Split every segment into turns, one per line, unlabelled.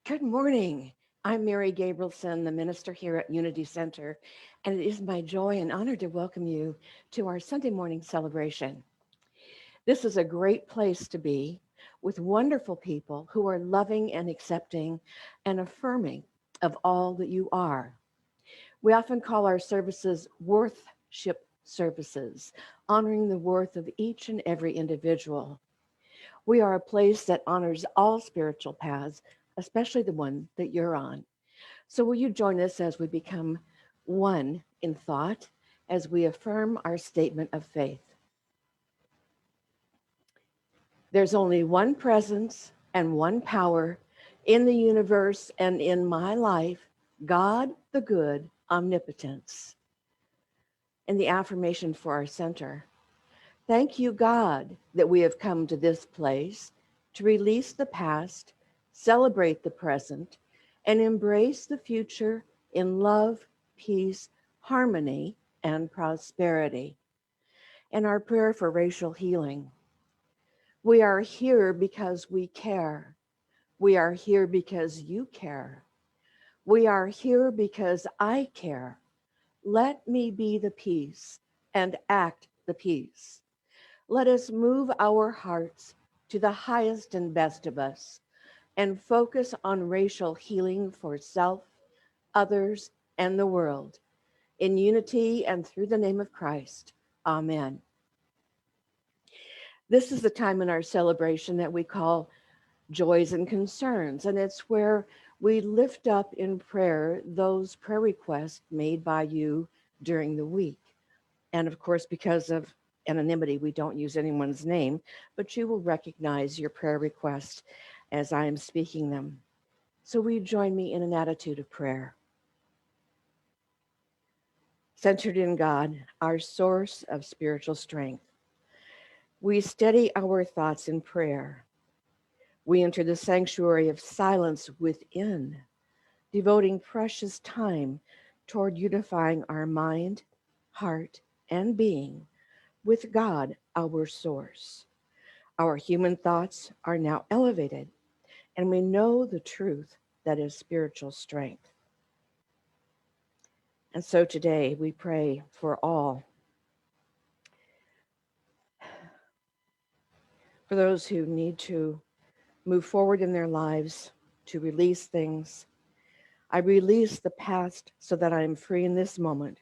Good morning. I'm Mary Gabrielson, the minister here at Unity Center, and it is my joy and honor to welcome you to our Sunday morning celebration. This is a great place to be with wonderful people who are loving and accepting and affirming of all that you are. We often call our services worthship services, honoring the worth of each and every individual. We are a place that honors all spiritual paths, especially the one that you're on. So, will you join us as we become one in thought as we affirm our statement of faith? There's only one presence and one power in the universe and in my life, God the good, omnipotence. And the affirmation for our center. Thank you, God, that we have come to this place to release the past, celebrate the present, and embrace the future in love, peace, harmony, and prosperity. And our prayer for racial healing. We are here because we care. We are here because you care. We are here because I care. Let me be the peace and act the peace. Let us move our hearts to the highest and best of us and focus on racial healing for self, others, and the world. In unity and through the name of Christ. Amen. This is the time in our celebration that we call joys and concerns, and it's where we lift up in prayer those prayer requests made by you during the week. And of course, because of anonymity, we don't use anyone's name, but you will recognize your prayer request as I am speaking them. So will you join me in an attitude of prayer? Centered in God, our source of spiritual strength. We steady our thoughts in prayer. We enter the sanctuary of silence within, devoting precious time toward unifying our mind, heart, and being with God, our source. Our human thoughts are now elevated, and we know the truth that is spiritual strength. And so today we pray for all, for those who need to move forward in their lives, to release things. I release the past so that I am free in this moment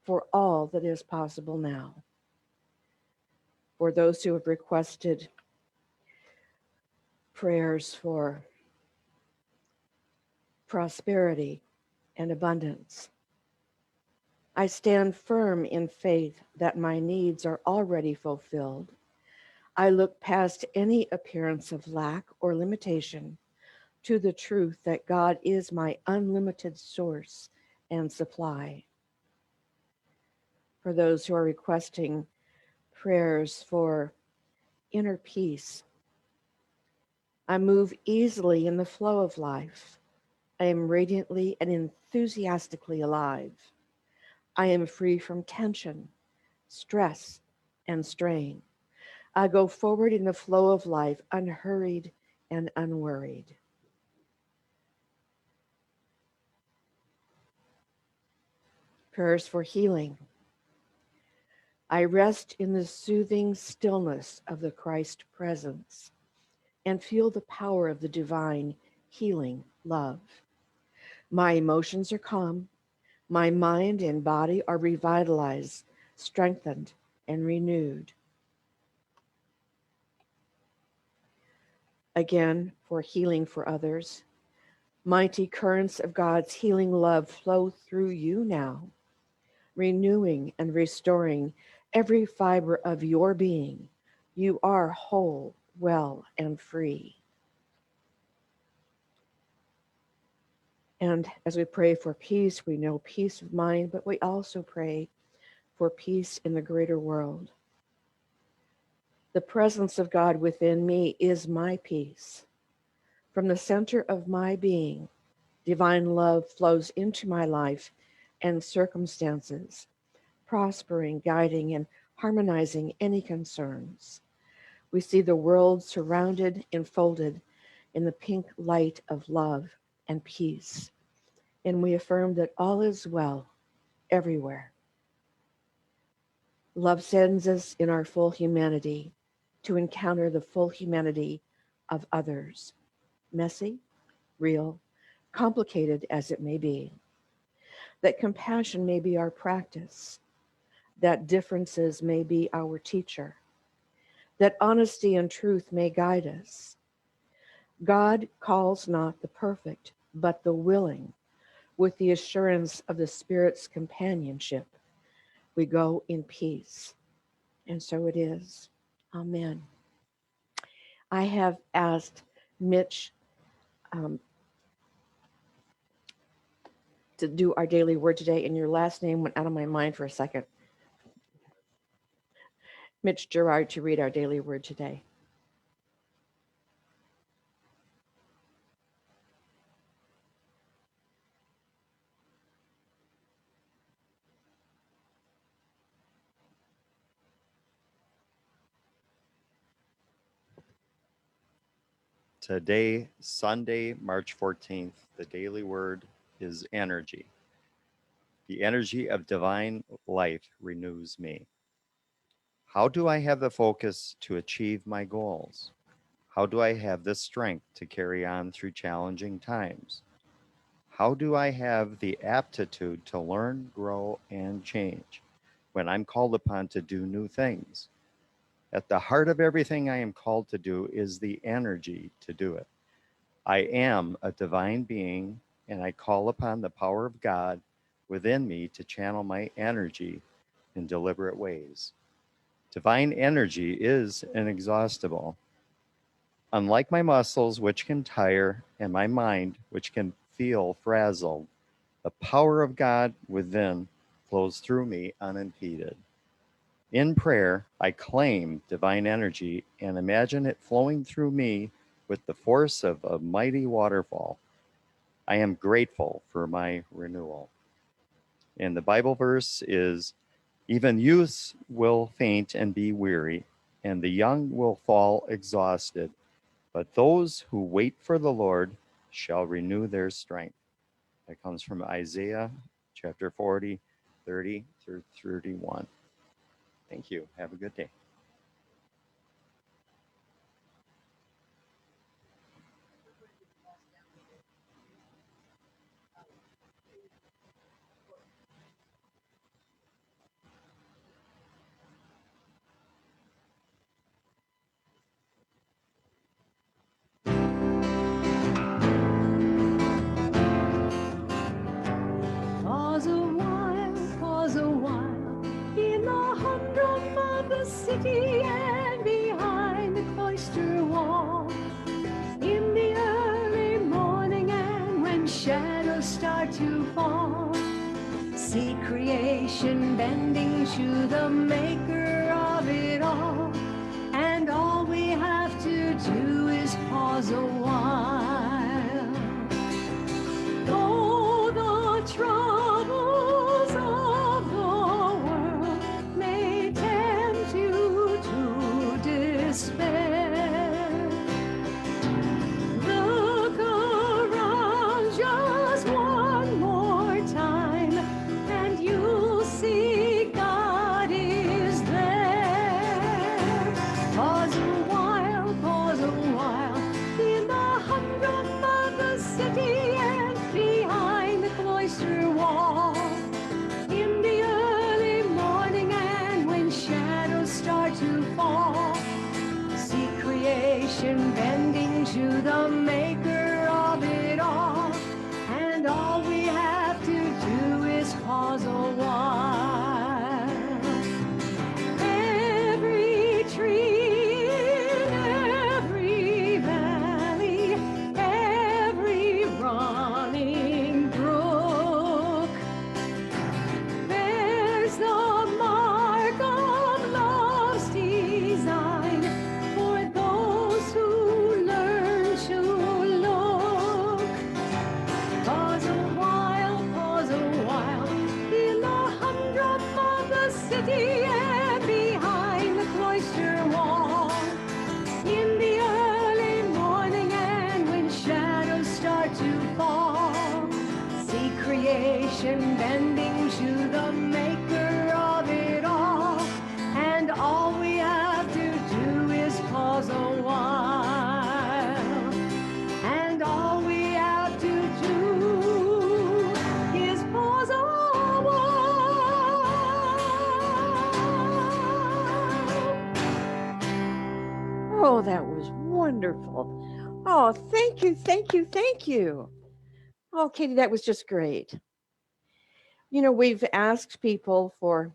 for all that is possible now. For those who have requested prayers for prosperity and abundance, I stand firm in faith that my needs are already fulfilled. I look past any appearance of lack or limitation to the truth that God is my unlimited source and supply. For those who are requesting prayers for inner peace, I move easily in the flow of life. I am radiantly and enthusiastically alive. I am free from tension, stress, and strain. I go forward in the flow of life, unhurried and unworried. Prayers for healing. I rest in the soothing stillness of the Christ presence and feel the power of the divine healing love. My emotions are calm. My mind and body are revitalized, strengthened, and renewed. Again, for healing for others. Mighty currents of God's healing love flow through you now, renewing and restoring every fiber of your being. You are whole, well, and free. And as we pray for peace, we know peace of mind, but we also pray for peace in the greater world. The presence of God within me is my peace. From the center of my being, divine love flows into my life and circumstances, prospering, guiding, and harmonizing any concerns. We see the world surrounded, enfolded in the pink light of love and peace. And we affirm that all is well everywhere. Love sends us in our full humanity to encounter the full humanity of others, messy, real, complicated as it may be. That compassion may be our practice, that differences may be our teacher, that honesty and truth may guide us. God calls not the perfect, but the willing, with the assurance of the Spirit's companionship. We go in peace. And so it is. Amen. I have asked Mitch to do our daily word today, and your last name went out of my mind for a second. Mitch Gerard to read our daily word today.
Today, Sunday, March 14th, the daily word is energy. The energy of divine life renews me. How do I have the focus to achieve my goals? How do I have the strength to carry on through challenging times? How do I have the aptitude to learn, grow, and change when I'm called upon to do new things? At the heart of everything I am called to do is the energy to do it. I am a divine being, and I call upon the power of God within me to channel my energy in deliberate ways. Divine energy is inexhaustible. Unlike my muscles, which can tire, and my mind, which can feel frazzled, the power of God within flows through me unimpeded. In prayer, I claim divine energy and imagine it flowing through me with the force of a mighty waterfall. I am grateful for my renewal. And the Bible verse is, even youths will faint and be weary, and the young will fall exhausted. But those who wait for the Lord shall renew their strength. That comes from Isaiah chapter 40, 30 through 31. Thank you. Have a good day.
Pause a while, in the humdrum of the city and behind the cloister wall. In the early morning and when shadows start to fall, see creation bending to the maker of it all. And all we have to do is pause a while. Though the troubles of the world may tempt you to despair, look around just one more time and you'll see God is there. Pause a while, in the humdrum of the city and behind the cloister wall. In the early morning and when shadows start to fall, see creation bending to the maker of it all. And all we have to do is pause a while. Every tree in every valley, every running brook, bears the mark of love's design for those who learn to look. Pause a while, in the humdrum of the city and behind the cloister wall. In the early morning and when shadows start to fall,
Oh, that was wonderful. Oh, thank you, thank you, thank you. Oh, Katie, that was just great. You know, we've asked people for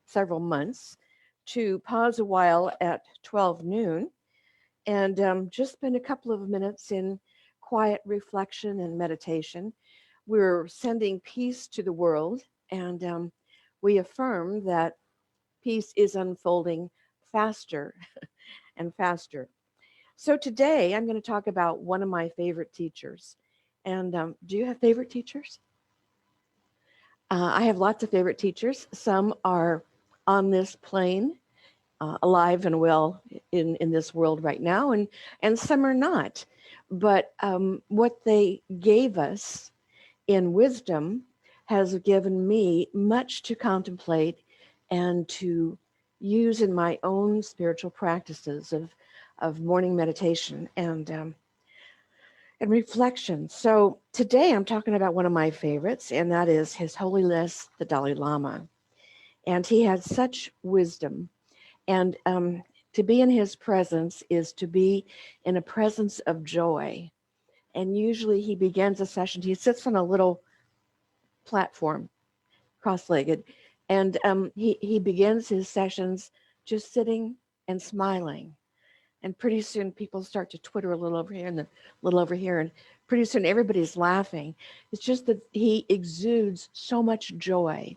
several months to pause a while at 12 noon and just spend a couple of minutes in quiet reflection and meditation. We're sending peace to the world, and we affirm that peace is unfolding faster and faster. So today I'm going to talk about one of my favorite teachers. And do you have favorite teachers? I have lots of favorite teachers. Some are on this plane, alive and well in this world right now, and some are not. But what they gave us in wisdom has given me much to contemplate and to use in my own spiritual practices of morning meditation and reflection. So today I'm talking about one of my favorites, and that is His Holiness the Dalai Lama. And he had such wisdom. And to be in his presence is to be in a presence of joy. And usually he begins a session, he sits on a little platform, cross-legged, and he begins his sessions just sitting and smiling. And pretty soon people start to twitter a little over here and a little over here, and pretty soon everybody's laughing. It's just that he exudes so much joy,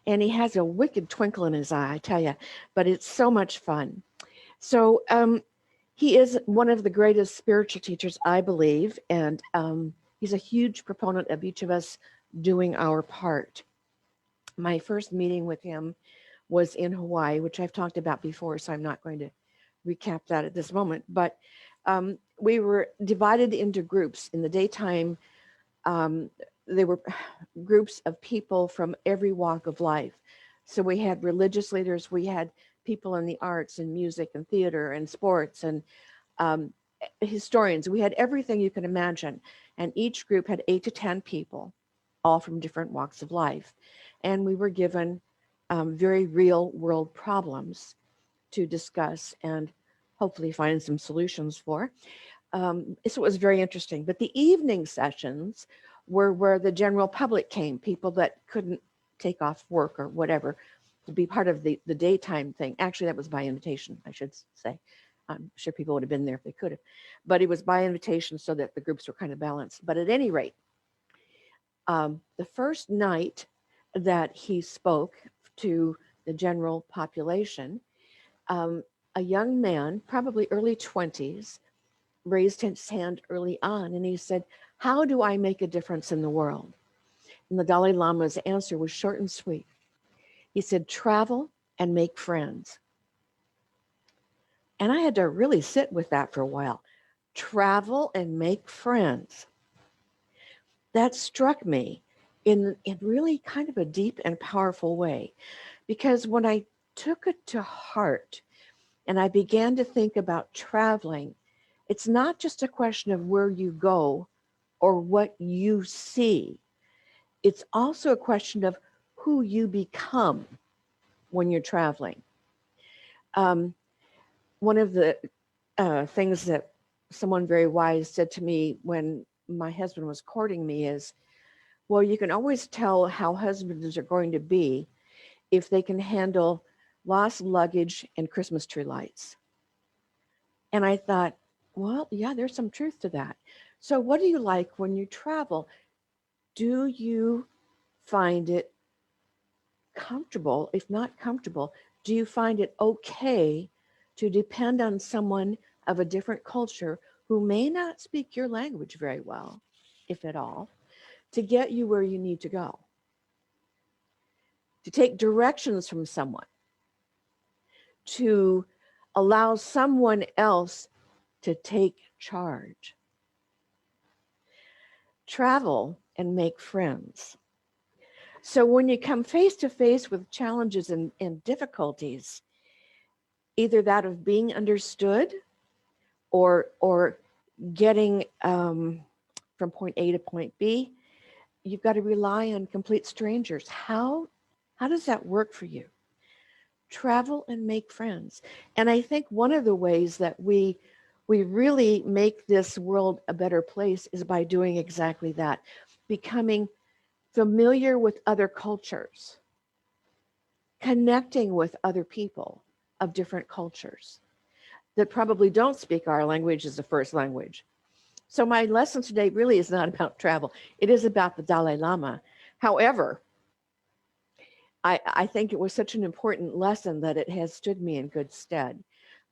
and he has a wicked twinkle in his eye, I tell you, but it's so much fun. So he is one of the greatest spiritual teachers, I believe, and he's a huge proponent of each of us doing our part. My first meeting with him was in Hawaii, which I've talked about before, so I'm not going to recap that at this moment. But we were divided into groups. In the daytime, there were groups of people from every walk of life. So we had religious leaders, we had people in the arts and music and theater and sports and historians. We had everything you can imagine. And each group had 8 to 10 people, all from different walks of life. And we were given very real world problems to discuss and hopefully find some solutions for. So it was very interesting. But the evening sessions were where the general public came, people that couldn't take off work or whatever to be part of the daytime thing. Actually, that was by invitation, I should say. I'm sure people would have been there if they could have. But it was by invitation so that the groups were kind of balanced. But at any rate, the first night that he spoke to the general population, a young man, probably early 20s, raised his hand early on and he said, "How do I make a difference in the world?" And the Dalai Lama's answer was short and sweet. He said, "Travel and make friends." And I had to really sit with that for a while. Travel and make friends. That struck me in really kind of a deep and powerful way, because when I took it to heart and I began to think about traveling, it's not just a question of where you go or what you see. It's also a question of who you become when you're traveling. One of the things that someone very wise said to me when my husband was courting me is, well, you can always tell how husbands are going to be if they can handle lost luggage and Christmas tree lights. And I thought, well, yeah, there's some truth to that. So what do you like when you travel? Do you find it comfortable? If not comfortable, do you find it okay to depend on someone of a different culture who may not speak your language very well, if at all, to get you where you need to go? To take directions from someone, to allow someone else to take charge. Travel and make friends. So when you come face to face with challenges and difficulties, either that of being understood or getting from point A to point B, you've got to rely on complete strangers. How does that work for you? travel and make friends. And I think one of the ways that we really make this world a better place is by doing exactly that, becoming familiar with other cultures, connecting with other people of different cultures that probably don't speak our language as a first language. So my lesson today really is not about travel. It is about the Dalai Lama. However, I think it was such an important lesson that it has stood me in good stead.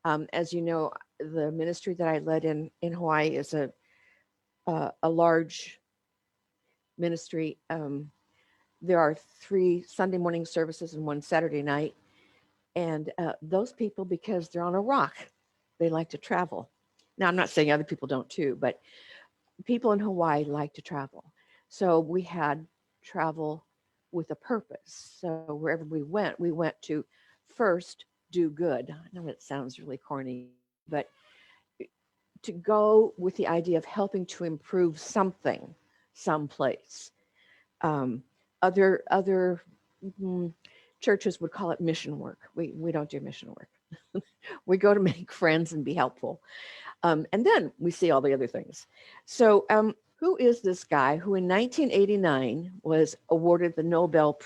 As you know, the ministry that I led in Hawaii is a large ministry. There are 3 Sunday morning services and 1 Saturday night. And those people, because they're on a rock, they like to travel. Now, I'm not saying other people don't too, but people in Hawaii like to travel. So we had travel with a purpose. So wherever we went to first do good. I know it sounds really corny, but to go with the idea of helping to improve something someplace. Um, other churches would call it mission work. We don't do mission work. We go to make friends and be helpful. And then we see all the other things. So who is this guy who in 1989 was awarded the Nobel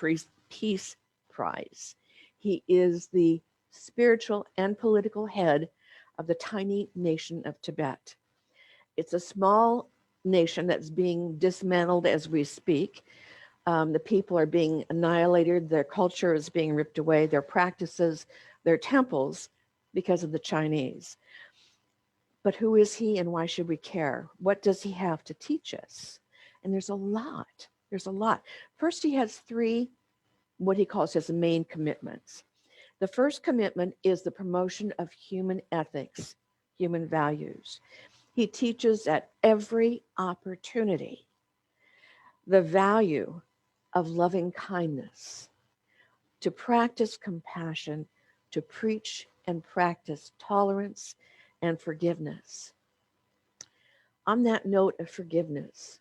Peace Prize? He is the spiritual and political head of the tiny nation of Tibet. It's a small nation that's being dismantled as we speak. The people are being annihilated. Their culture is being ripped away, their practices, their temples, because of the Chinese. But who is he and why should we care? What does he have to teach us? And there's a lot. There's a lot. First, he has 3, what he calls his main commitments. The first commitment is the promotion of human ethics, human values. He teaches at every opportunity the value of loving kindness, to practice compassion, to preach and practice tolerance and forgiveness. On that note of forgiveness,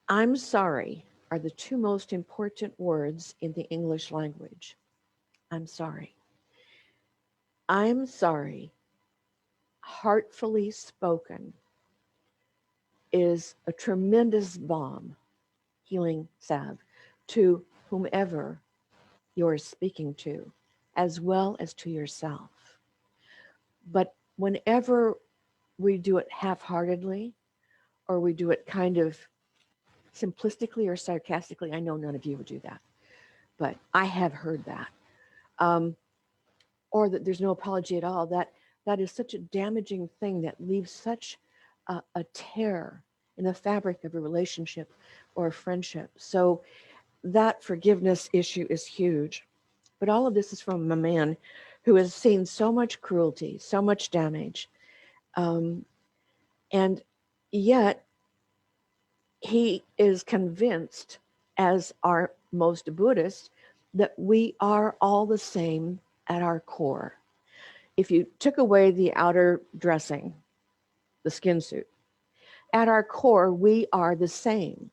I'm sorry are the 2 most important words in the English language. I'm sorry. I'm sorry, heartfully spoken, is a tremendous balm, healing salve to whomever you're speaking to, as well as to yourself. But whenever we do it half-heartedly, or we do it kind of simplistically or sarcastically, I know none of you would do that, but I have heard that. Or that there's no apology at all, that is such a damaging thing that leaves such a tear in the fabric of a relationship or a friendship. So that forgiveness issue is huge. But all of this is from a man who has seen so much cruelty, so much damage. And yet he is convinced, as are most Buddhists, that we are all the same at our core. If you took away the outer dressing, the skin suit, at our core, we are the same.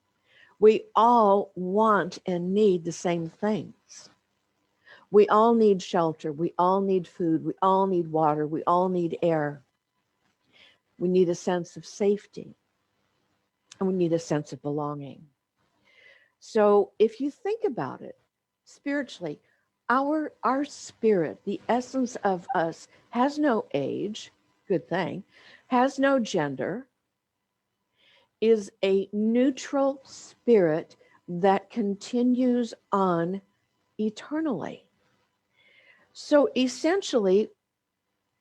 We all want and need the same things. We all need shelter. We all need food. We all need water. We all need air. We need a sense of safety. And we need a sense of belonging. So if you think about it spiritually, our spirit, the essence of us, has no age, good thing, has no gender, is a neutral spirit that continues on eternally. So essentially,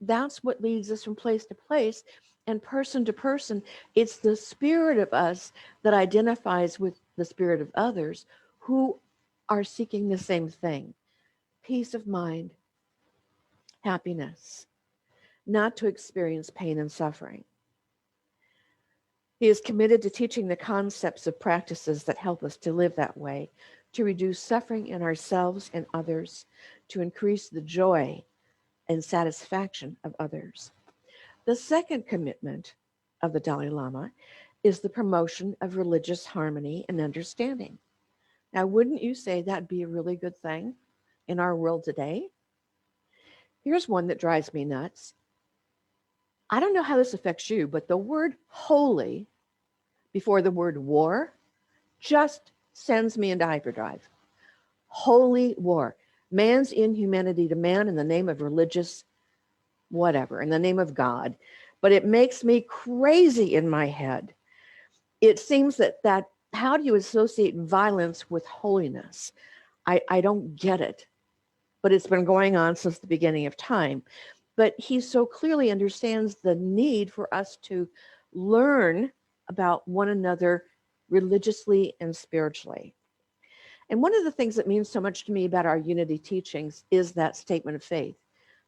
that's what leads us from place to place and person to person. It's the spirit of us that identifies with the spirit of others who are seeking the same thing: peace of mind, happiness, not to experience pain and suffering. He is committed to teaching the concepts of practices that help us to live that way, to reduce suffering in ourselves and others, to increase the joy and satisfaction of others. The second commitment of the Dalai Lama is the promotion of religious harmony and understanding. Now, wouldn't you say that'd be a really good thing? in our world today. Here's one that drives me nuts. I don't know how this affects you, but the word holy before the word war just sends me into hyperdrive. Holy war. Man's inhumanity to man in the name of religious whatever, in the name of God. But it makes me crazy in my head. It seems that how do you associate violence with holiness? I don't get it. But it's been going on since the beginning of time. But he so clearly understands the need for us to learn about one another religiously and spiritually. And one of the things that means so much to me about our unity teachings is that statement of faith.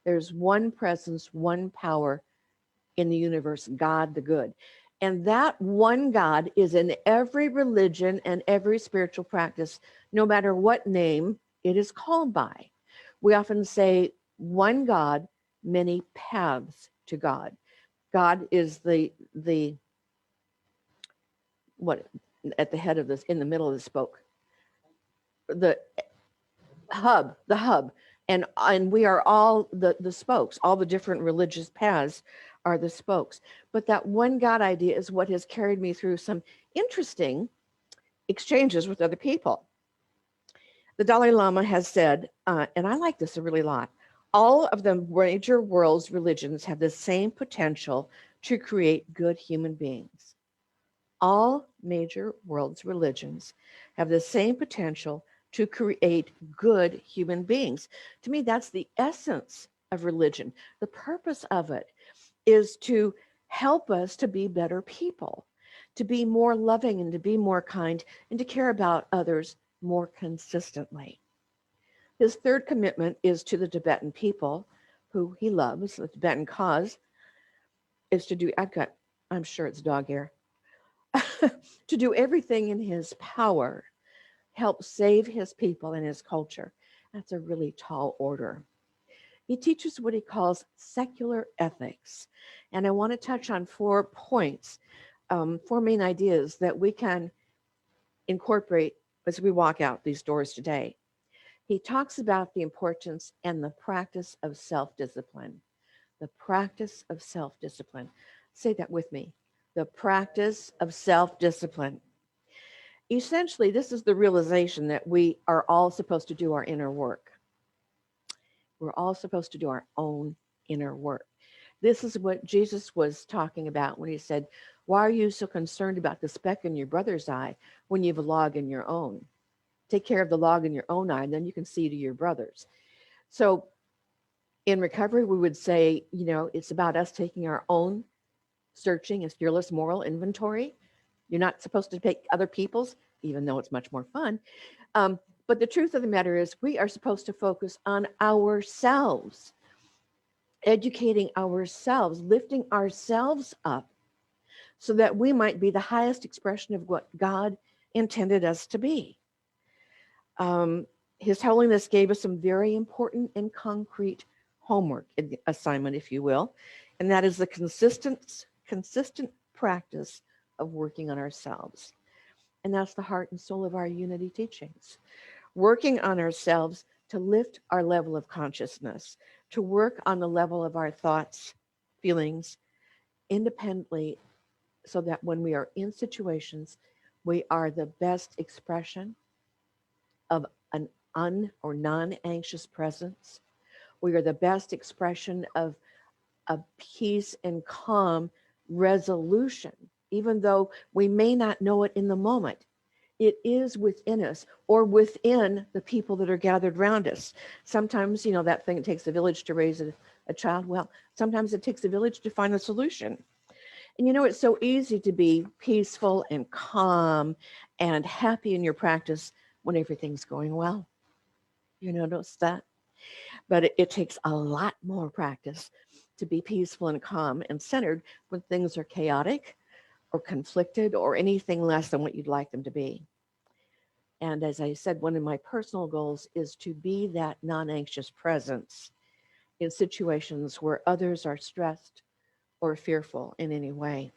There's one presence, one power in the universe, God the good. And that one God is in every religion and every spiritual practice, no matter what name it is called by. We often say one God, many paths to God. God is the what at the head of this, in the middle of the spoke, the hub, and we are all the spokes. All the different religious paths are the spokes. But that one God idea is what has carried me through some interesting exchanges with other people. The Dalai Lama has said, and I like this a really lot, all of the major world's religions have the same potential to create good human beings. All major world's religions have the same potential to create good human beings. To me, that's the essence of religion. The purpose of it is to help us to be better people, to be more loving and to be more kind and to care about others more consistently. His third commitment is to the Tibetan people who he loves. The Tibetan cause is to do, I'm sure it's dog hair, to do everything in his power, help save his people and his culture. That's a really tall order. He teaches what he calls secular ethics. And I want to touch on 4 points, 4 main ideas that we can incorporate as we walk out these doors today. He talks about the importance and the practice of self-discipline. The practice of self-discipline. Say that with me. The practice of self-discipline. Essentially, this is the realization that we are all supposed to do our inner work. We're all supposed to do our own inner work. This is what Jesus was talking about when he said, why are you so concerned about the speck in your brother's eye when you have a log in your own? Take care of the log in your own eye, and then you can see to your brother's. So in recovery, we would say, it's about us taking our own searching and fearless moral inventory. You're not supposed to take other people's, even though it's much more fun. But the truth of the matter is we are supposed to focus on ourselves, educating ourselves, lifting ourselves up so that we might be the highest expression of what God intended us to be. His Holiness gave us some very important and concrete homework assignment, if you will, and that is the consistent practice of working on ourselves. And that's the heart and soul of our unity teachings. Working on ourselves to lift our level of consciousness, to work on the level of our thoughts, feelings, independently, so that when we are in situations, we are the best expression of an or non-anxious presence. We are the best expression of a peace and calm resolution, even though we may not know it in the moment. It is within us or within the people that are gathered around us. Sometimes, that thing, it takes a village to raise a child. Well, sometimes it takes a village to find the solution. And it's so easy to be peaceful and calm and happy in your practice when everything's going well. You notice that? But it takes a lot more practice to be peaceful and calm and centered when things are chaotic or conflicted or anything less than what you'd like them to be. And as I said, one of my personal goals is to be that non-anxious presence in situations where others are stressed or fearful in any way.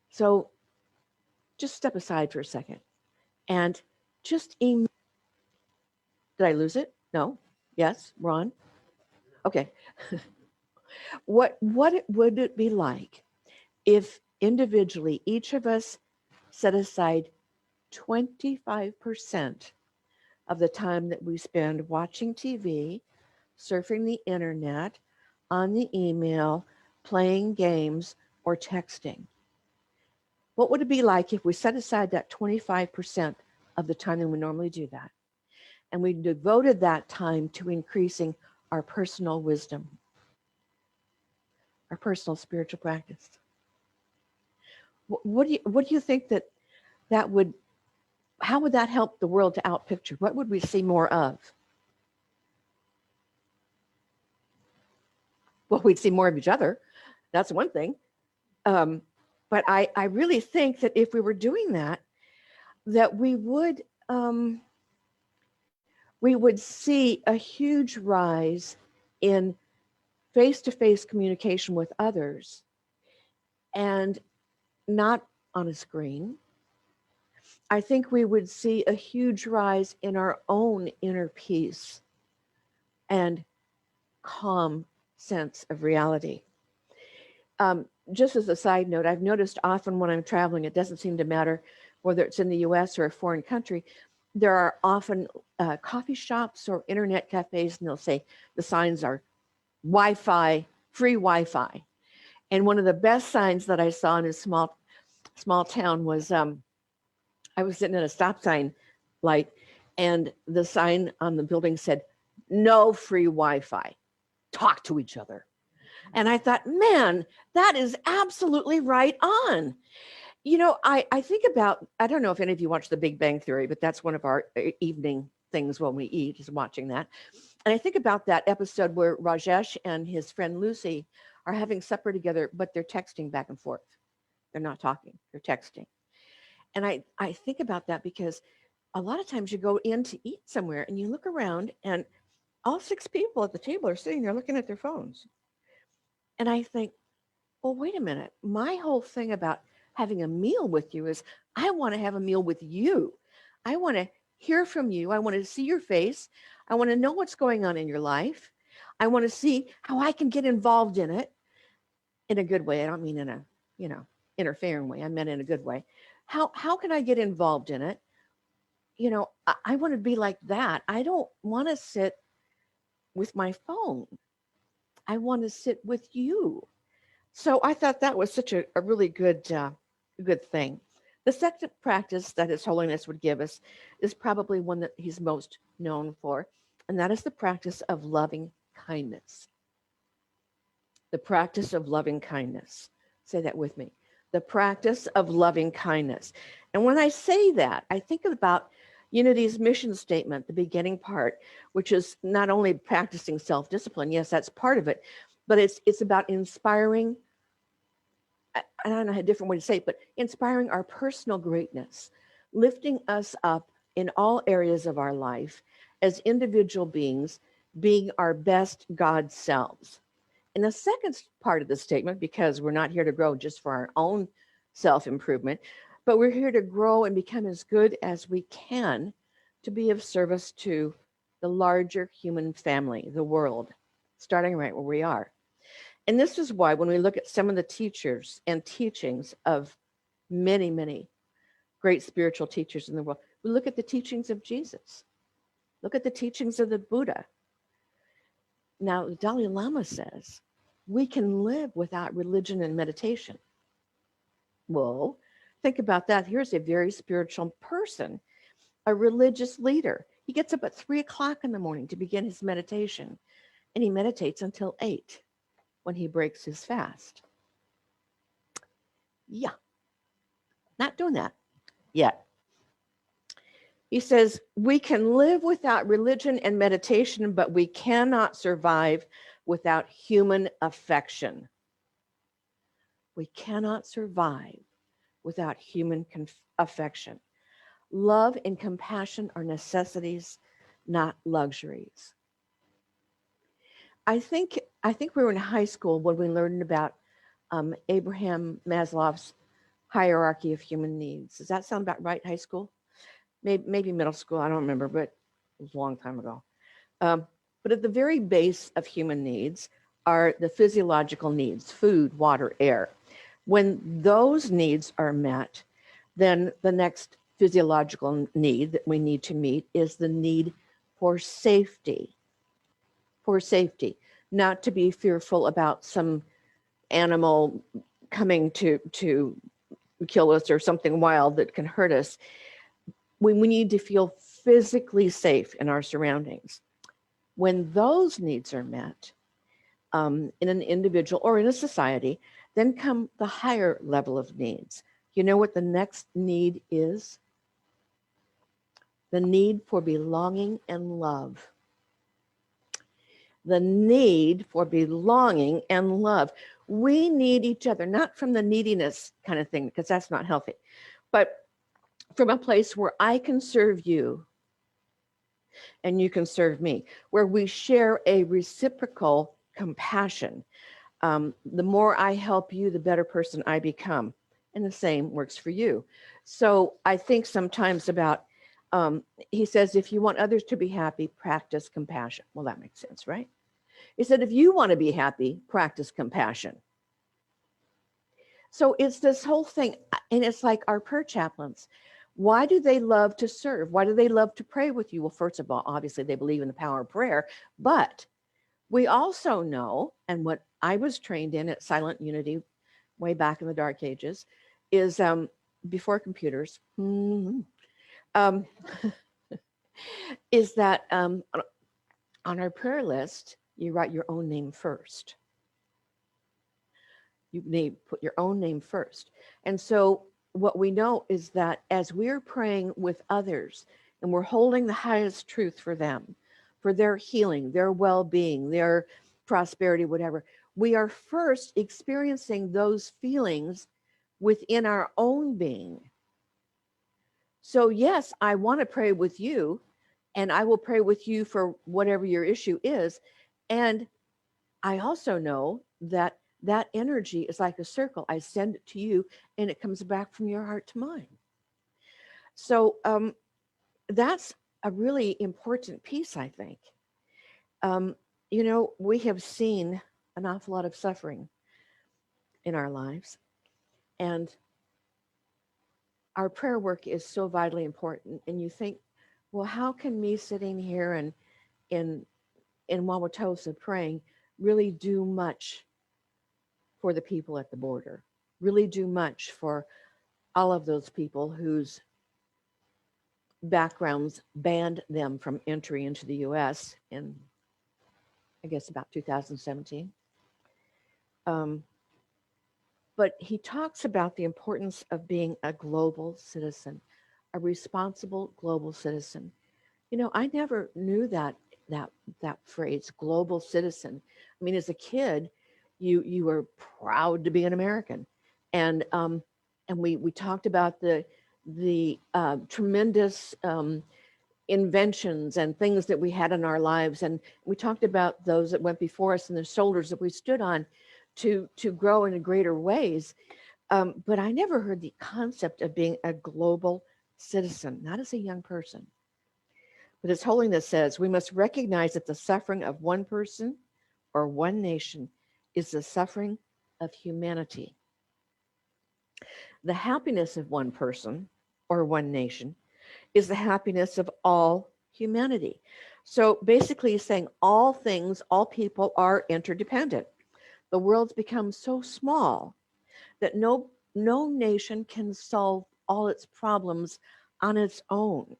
So just step aside for a second and just Did I lose it? No? Yes? Ron? Okay. What would it be like if individually each of us set aside 25% of the time that we spend watching TV, surfing the internet, on the email, playing games, or texting? What would it be like if we set aside that 25% of the time that we normally do that, and we devoted that time to increasing our personal wisdom, our personal spiritual practice? What do you think that would, how would that help the world to outpicture? What would we see more of? Well, we'd see more of each other. That's one thing. But I really think that if we were doing that, that we would see a huge rise in face-to-face communication with others, and not on a screen. I think we would see a huge rise in our own inner peace and calm sense of reality. Just as a side note, I've noticed often when I'm traveling, it doesn't seem to matter whether it's in the US or a foreign country, there are often coffee shops or internet cafes, and they'll say the signs are Wi-Fi, free Wi-Fi. And one of the best signs that I saw in a small town was I was sitting at a stop sign light, and the sign on the building said, "No free Wi-Fi. Talk to each other." And I thought, man, that is absolutely right on. You know, I think about, I don't know if any of you watch The Big Bang Theory, but that's one of our evening things when we eat, is watching that. And I think about that episode where Rajesh and his friend Lucy are having supper together, but they're texting back and forth. They're not talking, they're texting. And I think about that because a lot of times you go in to eat somewhere and you look around and all 6 people at the table are sitting there looking at their phones. And I think, well, wait a minute. My whole thing about having a meal with you is I want to have a meal with you. I want to hear from you. I want to see your face. I want to know what's going on in your life. I want to see how I can get involved in it in a good way. I don't mean in a, interfering way. I meant in a good way. How can I get involved in it? I want to be like that. I don't want to sit with my phone. I want to sit with you. So I thought that was such a really good thing. The second practice that His Holiness would give us is probably one that he's most known for, and that is the practice of loving kindness. The practice of loving kindness. Say that with me. The practice of loving kindness. And when I say that, I think about Unity's mission statement, the beginning part, which is not only practicing self-discipline. Yes, that's part of it, but it's about inspiring. I don't know a different way to say it, but inspiring our personal greatness, lifting us up in all areas of our life as individual beings, being our best God selves. And the second part of the statement, because we're not here to grow just for our own self-improvement, but we're here to grow and become as good as we can to be of service to the larger human family, the world, starting right where we are. And this is why when we look at some of the teachers and teachings of many, many great spiritual teachers in the world, we look at the teachings of Jesus. Look at the teachings of the Buddha. Now, the Dalai Lama says, we can live without religion and meditation. Well, think about that. Here's a very spiritual person, a religious leader. He gets up at 3:00 in the morning to begin his meditation, and he meditates until 8 when he breaks his fast. Yeah, not doing that yet. He says, we can live without religion and meditation, but we cannot survive without human affection. We cannot survive without human affection. Love and compassion are necessities, not luxuries. I think we were in high school when we learned about Abraham Maslow's hierarchy of human needs. Does that sound about right? High school? Maybe middle school. I don't remember, but It was a long time ago. But at the very base of human needs are the physiological needs, food, water, air. When those needs are met, then the next physiological need that we need to meet is the need for safety. For safety, not to be fearful about some animal coming to kill us or something wild that can hurt us. We need to feel physically safe in our surroundings. When those needs are met in an individual or in a society, then come the higher level of needs. You know what the next need is? The need for belonging and love. The need for belonging and love. We need each other, not from the neediness kind of thing, because that's not healthy, but from a place where I can serve you and you can serve me, where we share a reciprocal compassion. The more I help you, the better person I become. And the same works for you. So I think sometimes about, he says, if you want others to be happy, practice compassion. Well, that makes sense, right? He said, if you want to be happy, practice compassion. So it's this whole thing. And it's like our prayer chaplains. Why do they love to serve? Why do they love to pray with you? Well, first of all, obviously they believe in the power of prayer, but we also know, and what I was trained in at Silent Unity way back in the dark ages is before computers, is that on our prayer list, you write your own name first. You need put your own name first. And so what we know is that as we're praying with others and we're holding the highest truth for them, for their healing, their well-being, their prosperity, whatever, we are first experiencing those feelings within our own being. So yes, I want to pray with you, and I will pray with you for whatever your issue is. And I also know that that energy is like a circle. I send it to you and it comes back from your heart to mine. So that's a really important piece, I think. You know, we have seen an awful lot of suffering in our lives, and our prayer work is so vitally important. And you think, well, how can me sitting here and in Wauwatosa praying really do much for the people at the border, really do much for all of those people whose backgrounds banned them from entry into the US in, I guess, about 2017. But he talks about the importance of being a global citizen, a responsible global citizen. You know, I never knew that phrase, global citizen. I mean, as a kid, you were proud to be an American, and we talked about the tremendous inventions and things that we had in our lives, and we talked about those that went before us and the shoulders that we stood on to grow in greater ways. But I never heard the concept of being a global citizen, not as a young person. But His Holiness says we must recognize that the suffering of one person or one nation is the suffering of humanity. The happiness of one person or one nation is the happiness of all humanity. So basically he's saying all things, all people are interdependent. The world's become so small that no nation can solve all its problems on its own.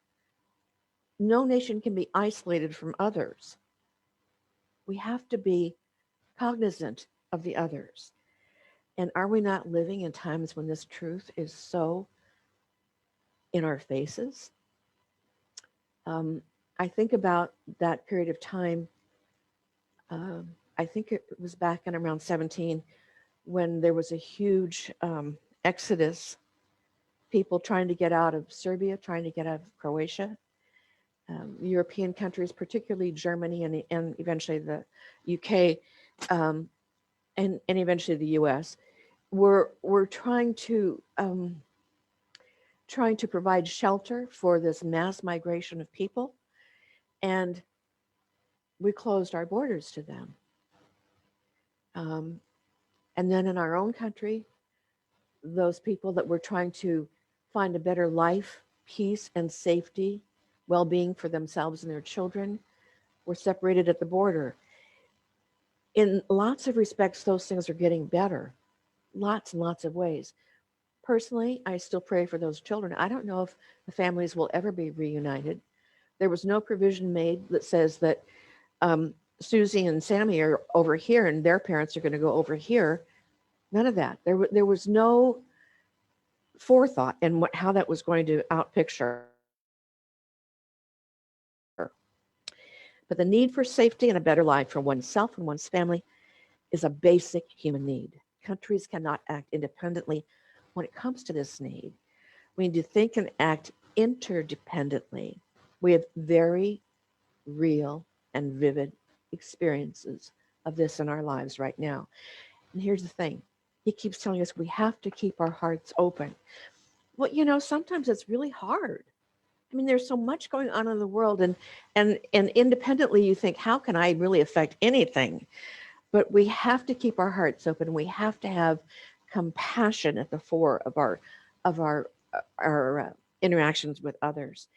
No nation can be isolated from others. We have to be cognizant of the others. And are we not living in times when this truth is so in our faces? I think about that period of time. I think it was back in around 17 when there was a huge exodus, people trying to get out of Serbia, trying to get out of Croatia. European countries, particularly Germany and eventually the UK, and eventually the US, were trying to provide shelter for this mass migration of people. And we closed our borders to them. And then in our own country, those people that were trying to find a better life, peace, and safety, well being for themselves and their children were separated at the border. In lots of respects, those things are getting better, lots and lots of ways. Personally, I still pray for those children. I don't know if the families will ever be reunited. There was no provision made that says that Susie and Sammy are over here and their parents are going to go over here. None of that. There was no forethought in how that was going to outpicture. But the need for safety and a better life for oneself and one's family is a basic human need. Countries cannot act independently when it comes to this need. We need to think and act interdependently. We have very real and vivid experiences of this in our lives right now. And here's the thing. He keeps telling us we have to keep our hearts open. Well, sometimes it's really hard. I mean, there's so much going on in the world, and independently you think, how can I really affect anything? But we have to keep our hearts open. We have to have compassion at the fore of our interactions with others.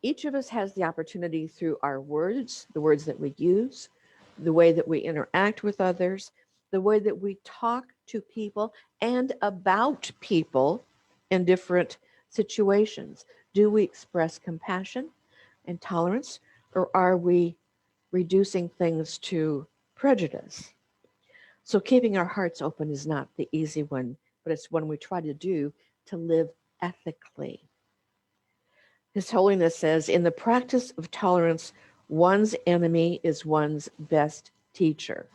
Each of us has the opportunity through our words, the words that we use, the way that we interact with others, the way that we talk to people and about people in different situations. Do we express compassion and tolerance, or are we reducing things to prejudice? So keeping our hearts open is not the easy one, but it's one we try to do to live ethically. His Holiness says, in the practice of tolerance, one's enemy is one's best teacher.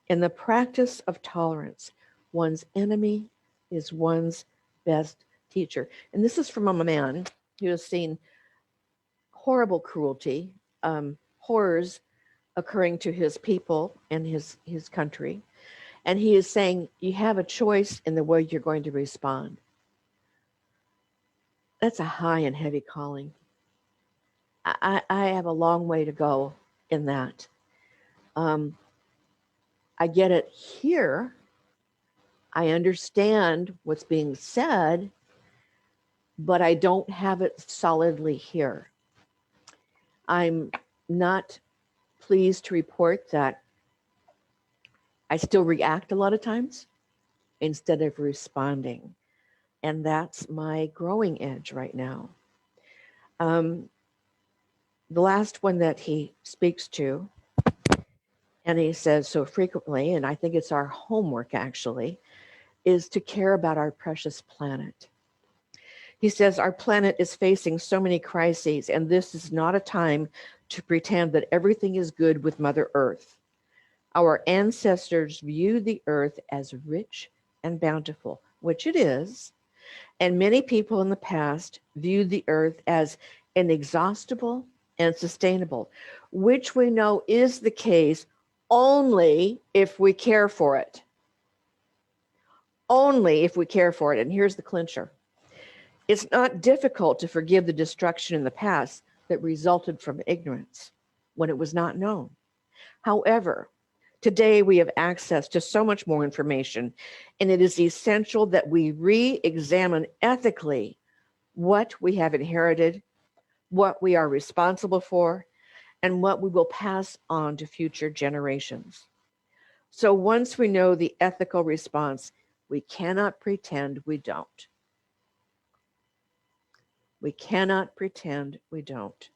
In the practice of tolerance, one's enemy is one's best teacher. And this is from a man who has seen horrible cruelty, horrors occurring to his people and his country. And he is saying, you have a choice in the way you're going to respond. That's a high and heavy calling. I have a long way to go in that. I get it here. I understand what's being said, but I don't have it solidly here. I'm not pleased to report that I still react a lot of times instead of responding. And that's my growing edge right now. The last one that he speaks to, and he says so frequently, and I think it's our homework actually, is to care about our precious planet. He says our planet is facing so many crises, and this is not a time to pretend that everything is good with Mother Earth. Our ancestors viewed the earth as rich and bountiful, which it is, and many people in the past viewed the earth as inexhaustible and sustainable, which we know is the case only if we care for it. Only if we care for it. And here's the clincher. It's not difficult to forgive the destruction in the past that resulted from ignorance when it was not known. However, today we have access to so much more information, and it is essential that we re-examine ethically what we have inherited, what we are responsible for, and what we will pass on to future generations. So once we know the ethical response, we cannot pretend we don't. We cannot pretend we don't.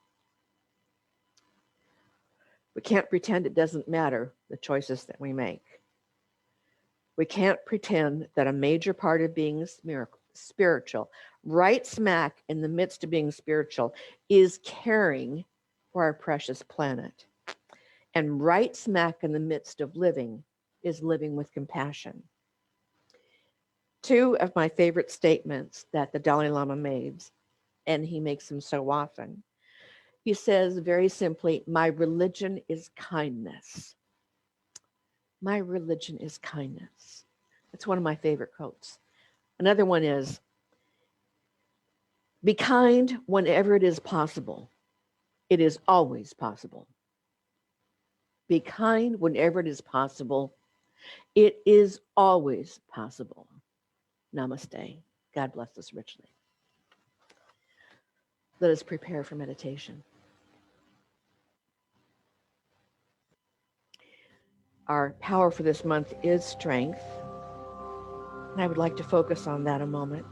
We can't pretend it doesn't matter, the choices that we make. We can't pretend that a major part of being spiritual, right smack in the midst of being spiritual, is caring for our precious planet. And right smack in the midst of living is living with compassion. Two of my favorite statements that the Dalai Lama made, and he makes them so often. He says very simply, my religion is kindness. My religion is kindness. That's one of my favorite quotes. Another one is, Be kind whenever it is possible. It is always possible. Be kind whenever it is possible. It is always possible. Namaste. God bless us richly. Let us prepare for meditation. Our power for this month is strength. And I would like to focus on that a moment.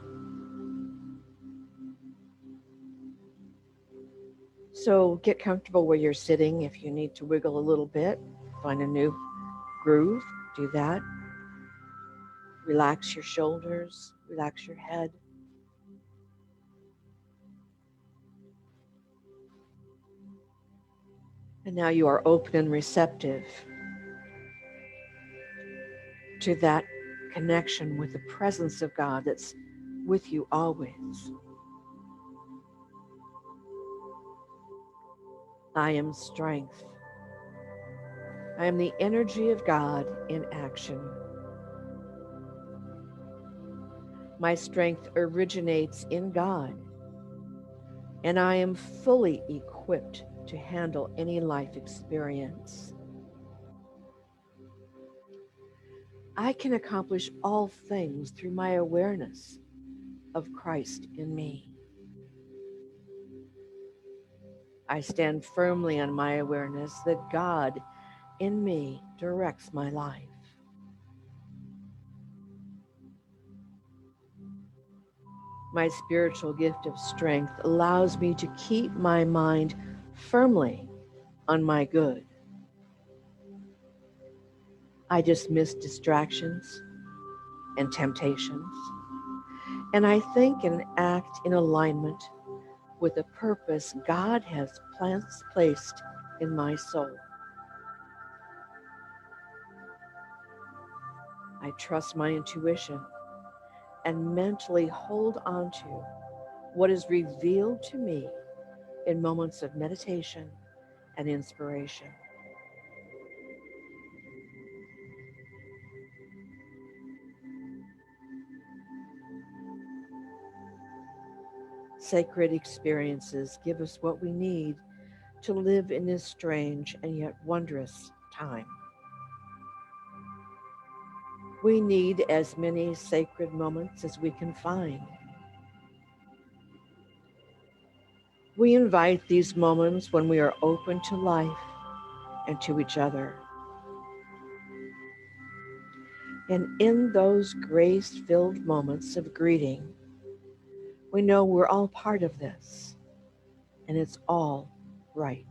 So get comfortable where you're sitting. If you need to wiggle a little bit, find a new groove, do that. Relax your shoulders, relax your head. And now you are open and receptive to that connection with the presence of God that's with you always. I am strength. I am the energy of God in action. My strength originates in God, and I am fully equipped to handle any life experience. I can accomplish all things through my awareness of Christ in me. I stand firmly on my awareness that God in me directs my life. My spiritual gift of strength allows me to keep my mind firmly on my good. I dismiss distractions and temptations, and I think and act in alignment with the purpose God has placed in my soul. I trust my intuition and mentally hold on to what is revealed to me in moments of meditation and inspiration. Sacred experiences give us what we need to live in this strange and yet wondrous time. We need as many sacred moments as we can find. We invite these moments when we are open to life and to each other. And in those grace-filled moments of greeting, we know we're all part of this, and it's all right.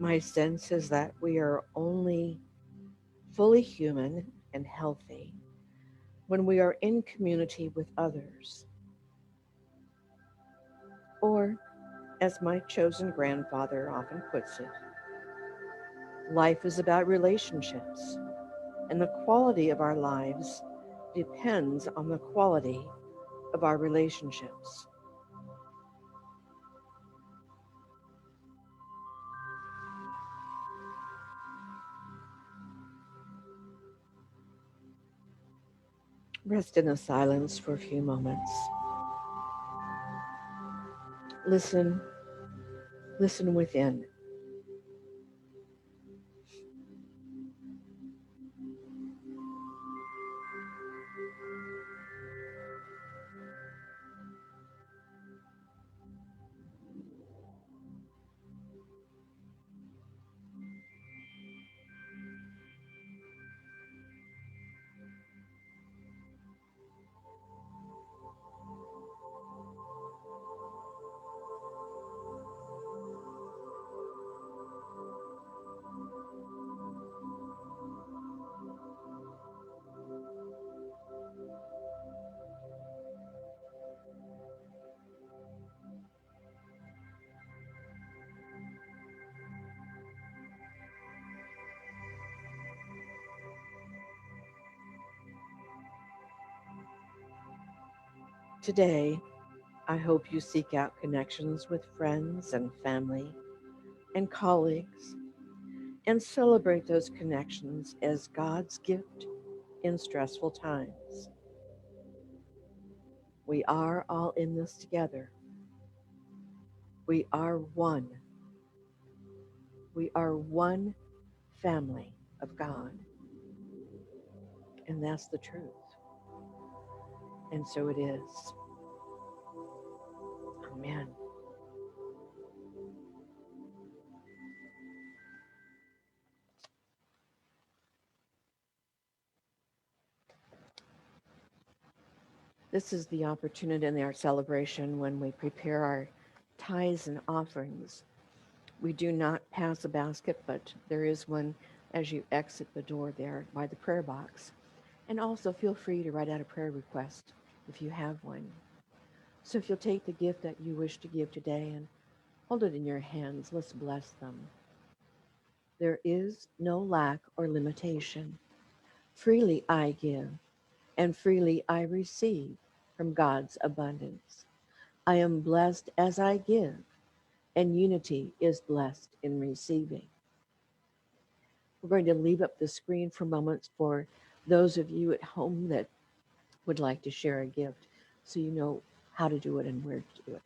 My sense is that we are only fully human and healthy when we are in community with others. Or, as my chosen grandfather often puts it, life is about relationships, and the quality of our lives depends on the quality of our relationships. Rest in the silence for a few moments. Listen within. Today, I hope you seek out connections with friends and family and colleagues and celebrate those connections as God's gift in stressful times. We are all in this together. We are one. We are one family of God. And that's the truth. And so it is. Amen. This is the opportunity in our celebration when we prepare our tithes and offerings. We do not pass a basket, but there is one as you exit the door there by the prayer box. And also feel free to write out a prayer request if you have one. So if you'll take the gift that you wish to give today and hold it in your hands, let's bless them. There is no lack or limitation. Freely I give, and freely I receive from God's abundance. I am blessed as I give, and unity is blessed in receiving. We're going to leave up the screen for moments for those of you at home that would like to share a gift so you know how to do it and where to do it.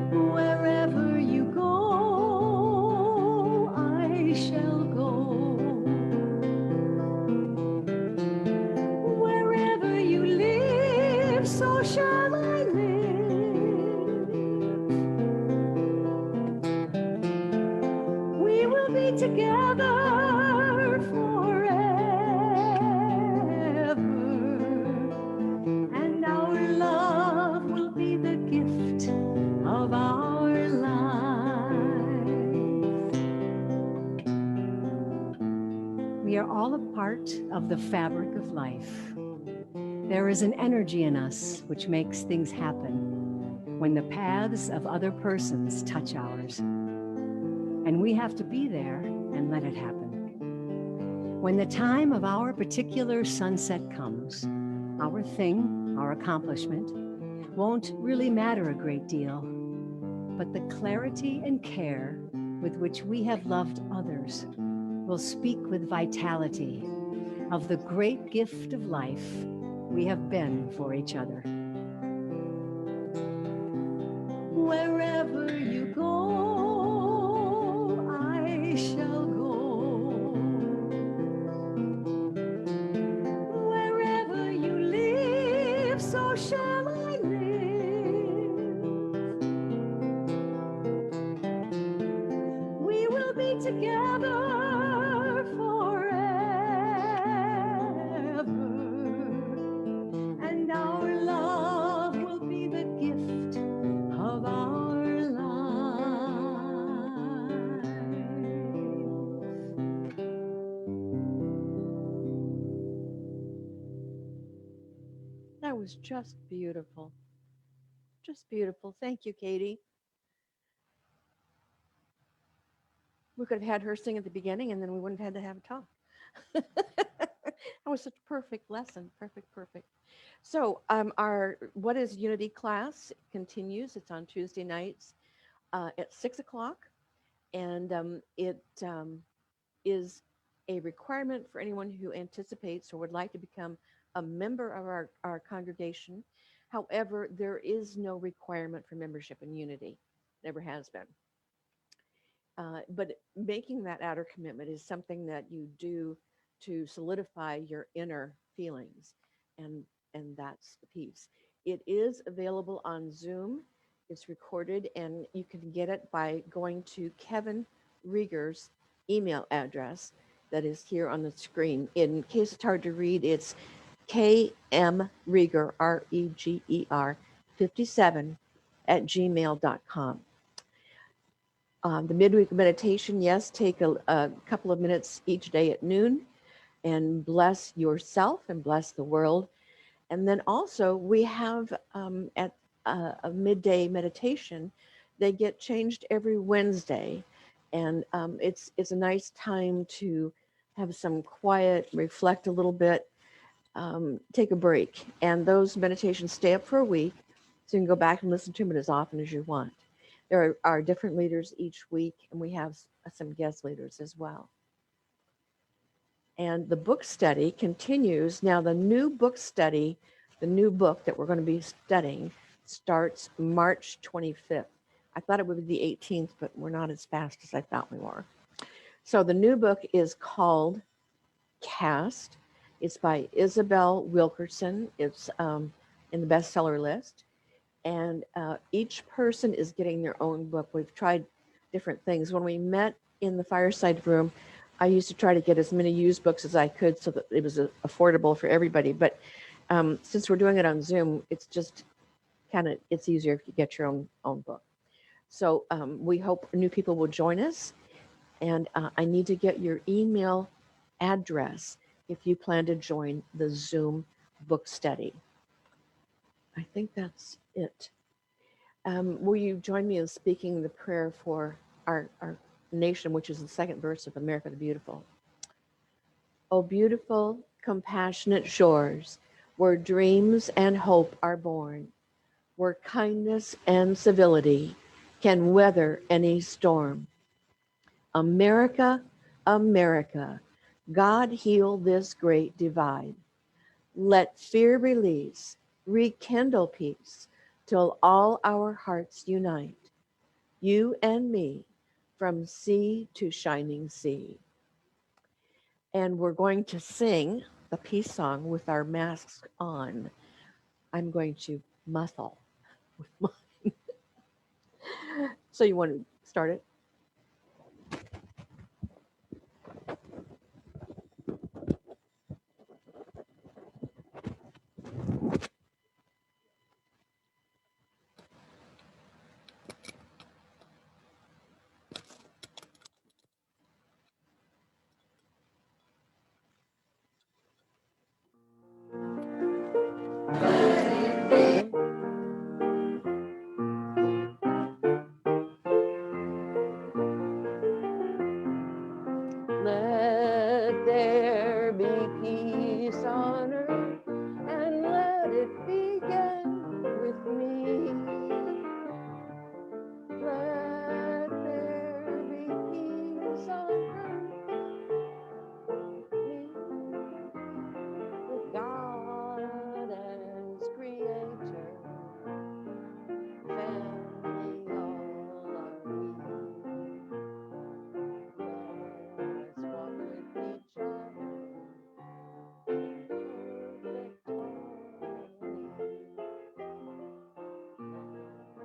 Wherever you go, I shall go. Wherever you live, so shall I live. We will be together forever, and our love will be the gift of our life. We are all a part of the fabric of life. There is an energy in us which makes things happen when the paths of other persons touch ours. And we have to be there and let it happen. When the time of our particular sunset comes, our thing, our accomplishment, won't really matter a great deal, but the clarity and care with which we have loved others will speak with vitality of the great gift of life we have been for each other. Wherever you go, I shall go. Wherever you live, so shall I live. We will be together forever, and our love will be the gift of our life.
That was just beautiful. Just beautiful. Thank you, Katie. We could have had her sing at the beginning and then we wouldn't have had to have a talk. That was such a perfect lesson. Perfect, perfect. So our What is Unity class continues. It's on Tuesday nights at 6 o'clock. And it is a requirement for anyone who anticipates or would like to become a member of our congregation. However, there is no requirement for membership in Unity. Never has been. But making that outer commitment is something that you do to solidify your inner feelings, and that's the piece. It is available on Zoom. It's recorded, and you can get it by going to Kevin Rieger's email address that is here on the screen. In case it's hard to read, it's KM Rieger, Reger, 57 gmail.com. The midweek meditation, yes, take a couple of minutes each day at noon and bless yourself and bless the world. And then also we have at a midday meditation, they get changed every Wednesday. And it's a nice time to have some quiet, reflect a little bit, take a break. And those meditations stay up for a week, so you can go back and listen to them as often as you want. There are different leaders each week, and we have some guest leaders as well. And the book study continues. Now, the new book study, the new book that we're going to be studying starts March 25th. I thought it would be the 18th, but we're not as fast as I thought we were. So the new book is called Cast. It's by Isabel Wilkerson. It's in the bestseller list. And each person is getting their own book. We've tried different things. When we met in the fireside room, I used to try to get as many used books as I could so that it was affordable for everybody. But since we're doing it on Zoom, it's just it's easier if you get your own book. So we hope new people will join us. And I need to get your email address if you plan to join the Zoom book study. I think that's it. Will you join me in speaking the prayer for our nation, which is the second verse of America the Beautiful? O beautiful, compassionate shores, where dreams and hope are born, where kindness and civility can weather any storm. America, America, God heal this great divide. Let fear release, rekindle peace, till all our hearts unite. You and me, from sea to shining sea. And we're going to sing the peace song with our masks on. I'm going to muffle with mine. So you want to start it? Let there be peace on earth, and let it begin with me. Let there be peace on earth, with God as creator, family all are we. Let's walk with each other in perfect harmony.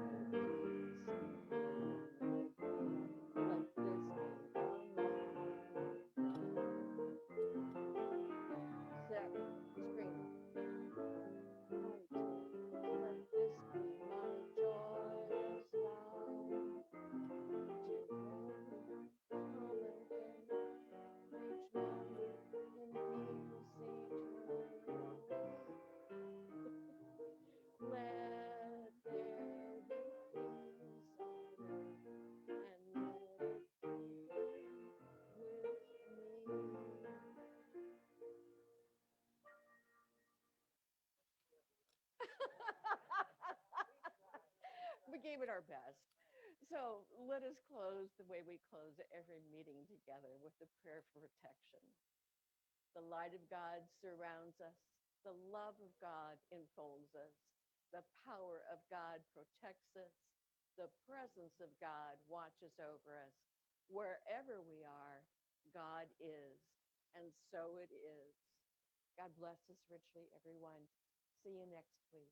Let this be our Sarah, scream. Let this be my joyous vow. We gave it our best. So let us close the way we close every meeting together with the prayer for protection. The light of God surrounds us. The love of God enfolds us. The power of God protects us. The presence of God watches over us. Wherever we are, God is. And so it is. God bless us richly, everyone. See you next week.